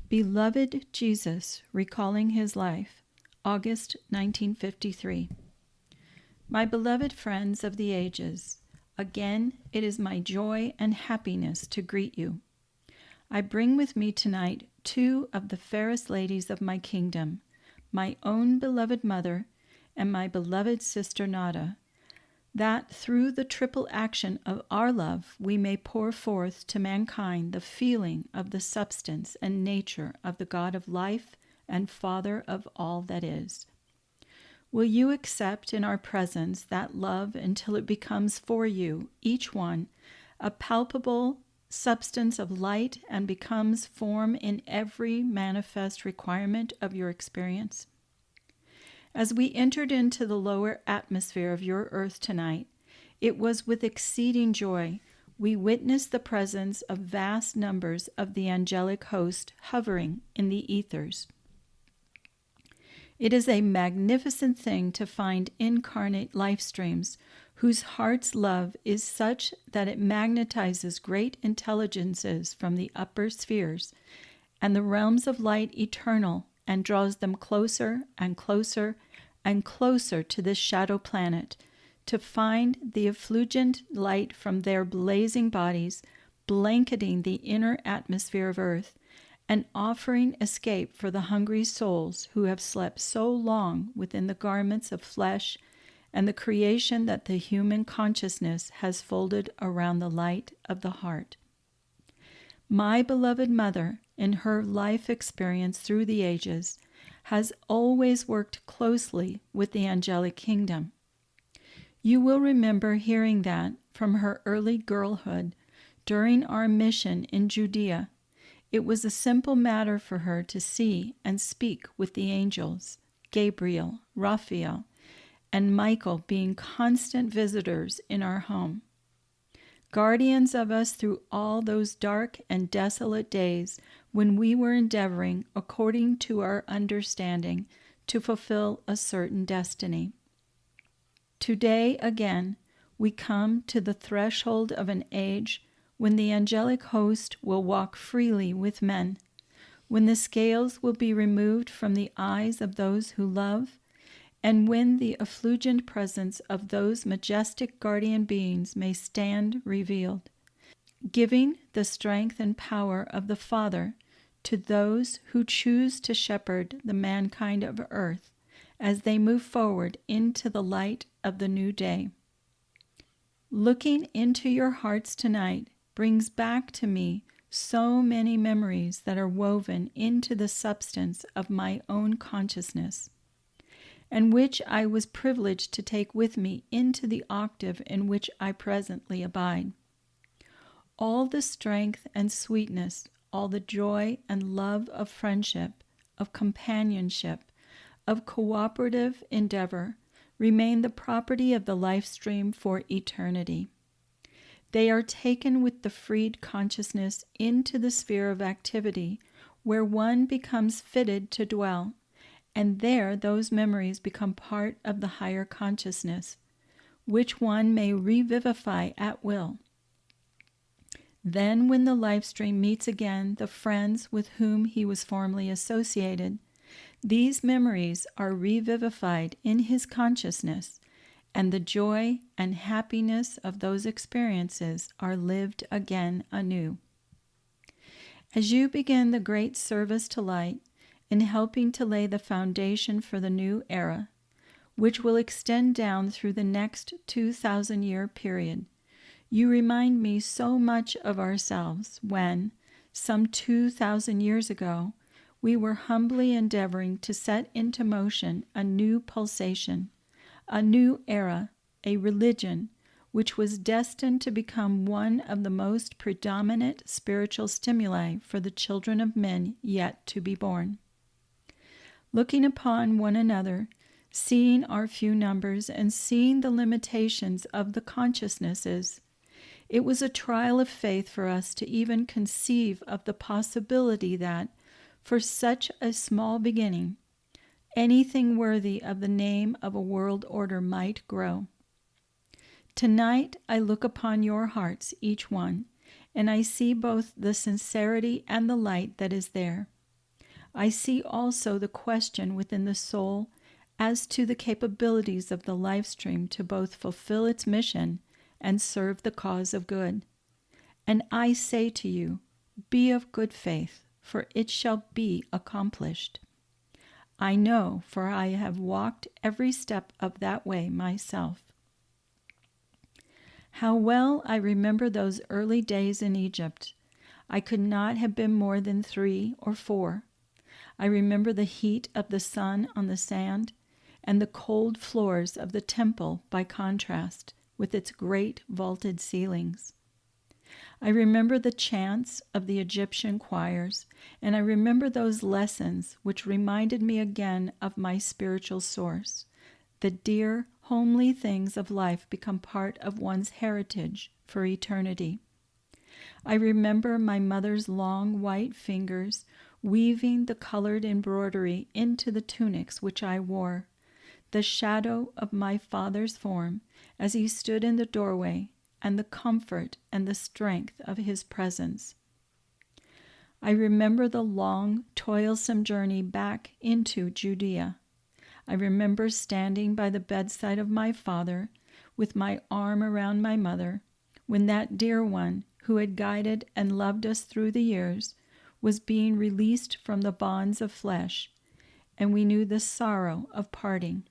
Beloved Jesus, recalling his life, August 1953. My beloved friends of the ages, again it is my joy and happiness to greet you. I bring with me tonight two of the fairest ladies of my kingdom, my own beloved mother and my beloved sister Nada, that through the triple action of our love we may pour forth to mankind the feeling of the substance and nature of the God of life and Father of all that is. Will you accept in our presence that love until it becomes for you, each one, a palpable substance of light and becomes form in every manifest requirement of your experience? As we entered into the lower atmosphere of your earth tonight, it was with exceeding joy we witnessed the presence of vast numbers of the angelic host hovering in the ethers. It is a magnificent thing to find incarnate life streams whose heart's love is such that it magnetizes great intelligences from the upper spheres and the realms of light eternal and draws them closer and closer and closer to this shadow planet to find the effulgent light from their blazing bodies blanketing the inner atmosphere of Earth and offering escape for the hungry souls who have slept so long within the garments of flesh and the creation that the human consciousness has folded around the light of the heart. My beloved mother, in her life experience through the ages, has always worked closely with the angelic kingdom. You will remember hearing that from her early girlhood during our mission in Judea. It was a simple matter for her to see and speak with the angels, Gabriel, Raphael, and Michael being constant visitors in our home, guardians of us through all those dark and desolate days when we were endeavoring, according to our understanding, to fulfill a certain destiny. Today, again, we come to the threshold of an age when the angelic host will walk freely with men, when the scales will be removed from the eyes of those who love, and when the effulgent presence of those majestic guardian beings may stand revealed, giving the strength and power of the Father to those who choose to shepherd the mankind of earth as they move forward into the light of the new day. Looking into your hearts tonight brings back to me so many memories that are woven into the substance of my own consciousness, and which I was privileged to take with me into the octave in which I presently abide. All the strength and sweetness, all the joy and love of friendship, of companionship, of cooperative endeavor remain the property of the life stream for eternity. They are taken with the freed consciousness into the sphere of activity where one becomes fitted to dwell, and there those memories become part of the higher consciousness, which one may revivify at will. Then when the life stream meets again the friends with whom he was formerly associated, these memories are revivified in his consciousness, and the joy and happiness of those experiences are lived again anew. As you begin the great service to light in helping to lay the foundation for the new era, which will extend down through the next 2,000-year period, you remind me so much of ourselves when, some 2,000 years ago, we were humbly endeavoring to set into motion a new pulsation, a new era, a religion, which was destined to become one of the most predominant spiritual stimuli for the children of men yet to be born. Looking upon one another, seeing our few numbers, and seeing the limitations of the consciousnesses, it was a trial of faith for us to even conceive of the possibility that, for such a small beginning, anything worthy of the name of a world order might grow. Tonight I look upon your hearts, each one, and I see both the sincerity and the light that is there. I see also the question within the soul as to the capabilities of the life stream to both fulfill its mission and serve the cause of good. And I say to you, be of good faith, for it shall be accomplished. I know, for I have walked every step of that way myself. How well I remember those early days in Egypt. I could not have been more than 3 or 4. I remember the heat of the sun on the sand and the cold floors of the temple by contrast with its great vaulted ceilings. I remember the chants of the Egyptian choirs, and I remember those lessons which reminded me again of my spiritual source. The dear, homely things of life become part of one's heritage for eternity. I remember my mother's long white fingers weaving the colored embroidery into the tunics which I wore, the shadow of my father's form as he stood in the doorway, and the comfort and the strength of his presence. I remember the long, toilsome journey back into Judea. I remember standing by the bedside of my father, with my arm around my mother, when that dear one who had guided and loved us through the years was being released from the bonds of flesh, and we knew the sorrow of parting.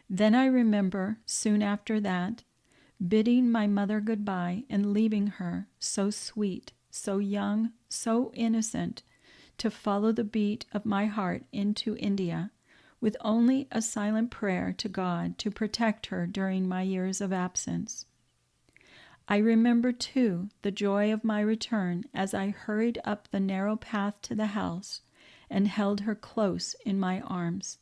Then I remember, soon after that, bidding my mother goodbye and leaving her, so sweet, so young, so innocent, to follow the beat of my heart into India, with only a silent prayer to God to protect her during my years of absence. I remember, too, the joy of my return as I hurried up the narrow path to the house and held her close in my arms.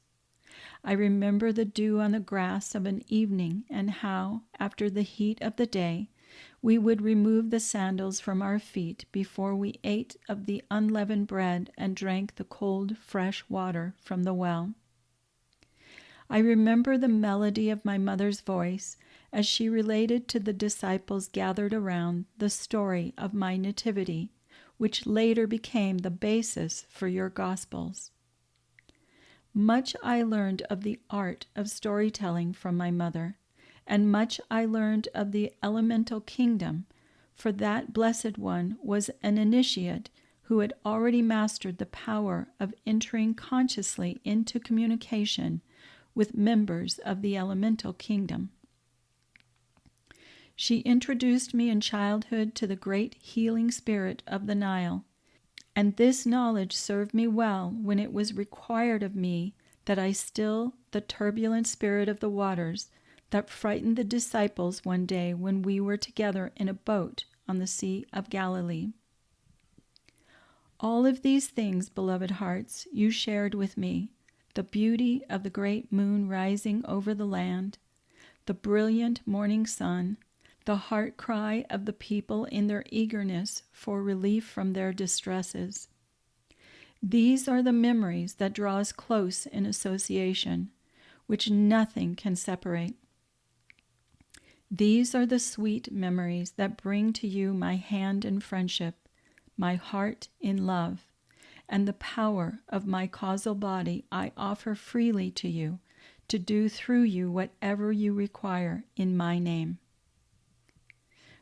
I remember the dew on the grass of an evening, and how, after the heat of the day, we would remove the sandals from our feet before we ate of the unleavened bread and drank the cold, fresh water from the well. I remember the melody of my mother's voice as she related to the disciples gathered around the story of my nativity, which later became the basis for your Gospels. Much I learned of the art of storytelling from my mother, and much I learned of the elemental kingdom, for that blessed one was an initiate who had already mastered the power of entering consciously into communication with members of the elemental kingdom. She introduced me in childhood to the great healing spirit of the Nile, and this knowledge served me well when it was required of me that I still the turbulent spirit of the waters that frightened the disciples one day when we were together in a boat on the Sea of Galilee. All of these things, beloved hearts, you shared with me: the beauty of the great moon rising over the land, the brilliant morning sun, the heart cry of the people in their eagerness for relief from their distresses. These are the memories that draw us close in association, which nothing can separate. These are the sweet memories that bring to you my hand in friendship, my heart in love, and the power of my causal body I offer freely to you, to do through you whatever you require in my name.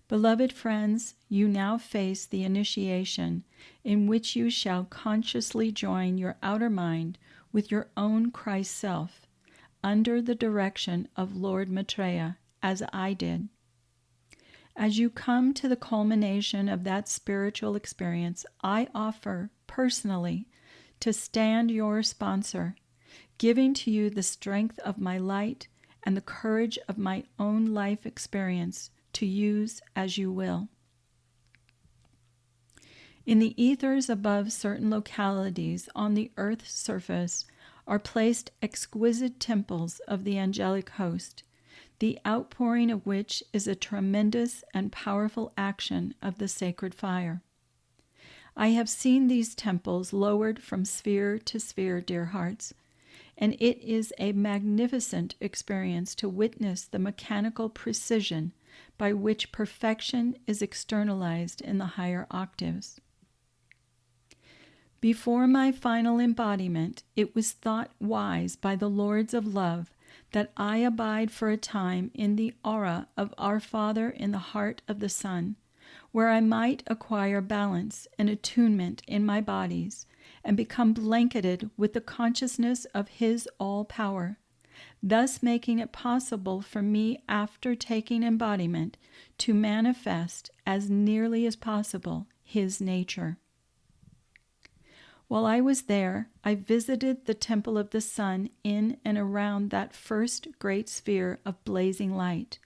Beloved friends, you now face the initiation in which you shall consciously join your outer mind with your own Christ self, under the direction of Lord Maitreya, as I did. As you come to the culmination of that spiritual experience, I offer personally to stand your sponsor, giving to you the strength of my light and the courage of my own life experience to use as you will. In the ethers above certain localities on the earth's surface are placed exquisite temples of the angelic host, the outpouring of which is a tremendous and powerful action of the sacred fire. I have seen these temples lowered from sphere to sphere, dear hearts, and it is a magnificent experience to witness the mechanical precision by which perfection is externalized in the higher octaves. Before my final embodiment, it was thought wise by the Lords of Love that I abide for a time in the aura of our Father in the heart of the Son, where I might acquire balance and attunement in my bodies, and become blanketed with the consciousness of His all-power, thus making it possible for me, after taking embodiment, to manifest, as nearly as possible, His nature. While I was there, I visited the Temple of the Sun in and around that first great sphere of blazing light.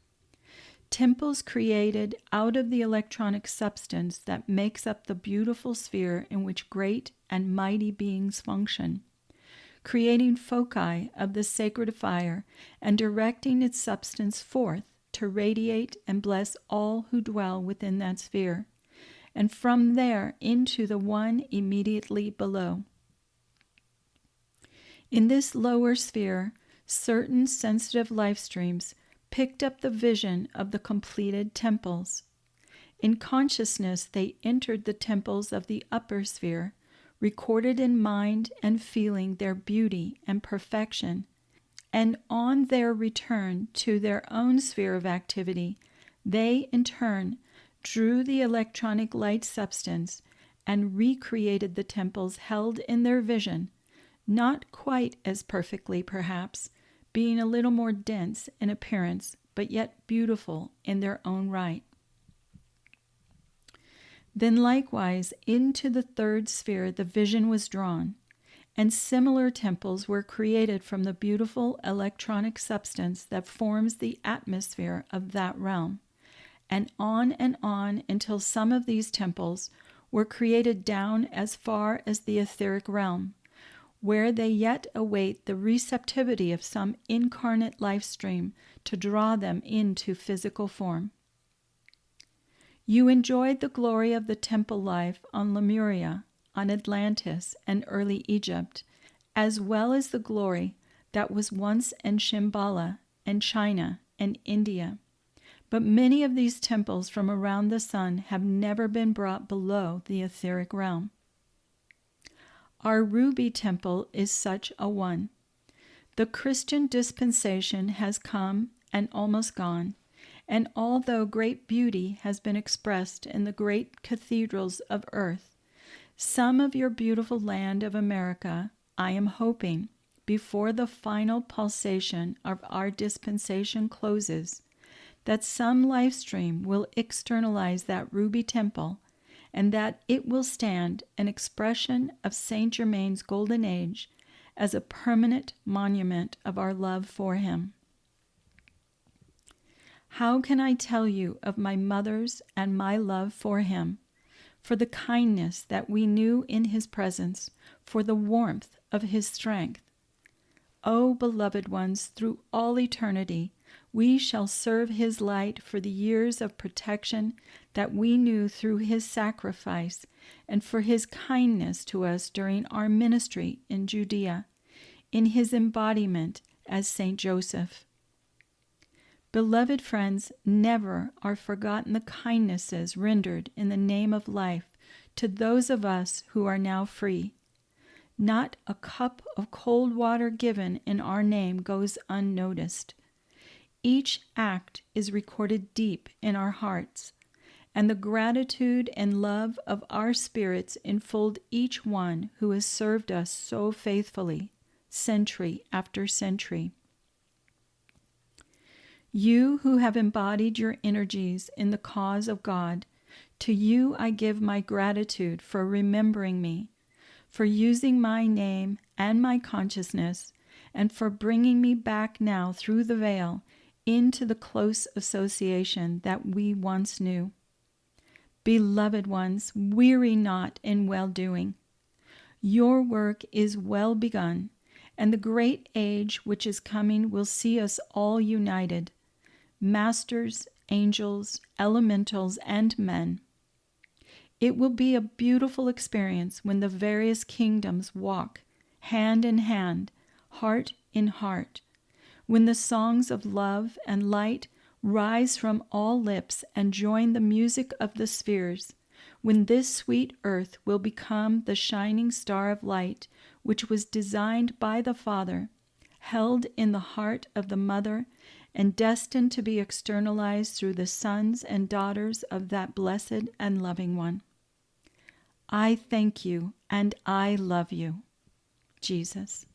Temples created out of the electronic substance that makes up the beautiful sphere in which great and mighty beings function, creating foci of the sacred fire and directing its substance forth to radiate and bless all who dwell within that sphere, and from there into the one immediately below. In this lower sphere, certain sensitive life streams picked up the vision of the completed temples. In consciousness, they entered the temples of the upper sphere, recorded in mind and feeling their beauty and perfection, and on their return to their own sphere of activity, they in turn drew the electronic light substance and recreated the temples held in their vision, not quite as perfectly perhaps, being a little more dense in appearance, but yet beautiful in their own right. Then likewise into the third sphere the vision was drawn, and similar temples were created from the beautiful electronic substance that forms the atmosphere of that realm, and on until some of these temples were created down as far as the etheric realm, where they yet await the receptivity of some incarnate life stream to draw them into physical form. You enjoyed the glory of the temple life on Lemuria, on Atlantis, and early Egypt, as well as the glory that was once in Shambhala and China and India. But many of these temples from around the sun have never been brought below the etheric realm. Our ruby temple is such a one. The Christian dispensation has come and almost gone, and although great beauty has been expressed in the great cathedrals of earth, some of your beautiful land of America, I am hoping, before the final pulsation of our dispensation closes, that some life stream will externalize that ruby temple, and that it will stand an expression of Saint Germain's golden age as a permanent monument of our love for him. How can I tell you of my mother's and my love for him, for the kindness that we knew in his presence, for the warmth of his strength? O beloved ones, through all eternity, we shall serve his light for the years of protection that we knew through his sacrifice, and for his kindness to us during our ministry in Judea, in his embodiment as Saint Joseph. Beloved friends, never are forgotten the kindnesses rendered in the name of life to those of us who are now free. Not a cup of cold water given in our name goes unnoticed. Each act is recorded deep in our hearts, and the gratitude and love of our spirits enfold each one who has served us so faithfully, century after century. You who have embodied your energies in the cause of God, to you I give my gratitude for remembering me, for using my name and my consciousness, and for bringing me back now through the veil into the close association that we once knew. Beloved ones, weary not in well-doing. Your work is well begun, and the great age which is coming will see us all united, masters, angels, elementals, and men. It will be a beautiful experience when the various kingdoms walk hand in hand, heart in heart, when the songs of love and light rise from all lips and join the music of the spheres, when this sweet earth will become the shining star of light which was designed by the Father, held in the heart of the Mother, and destined to be externalized through the sons and daughters of that blessed and loving one. I thank you and I love you, Jesus.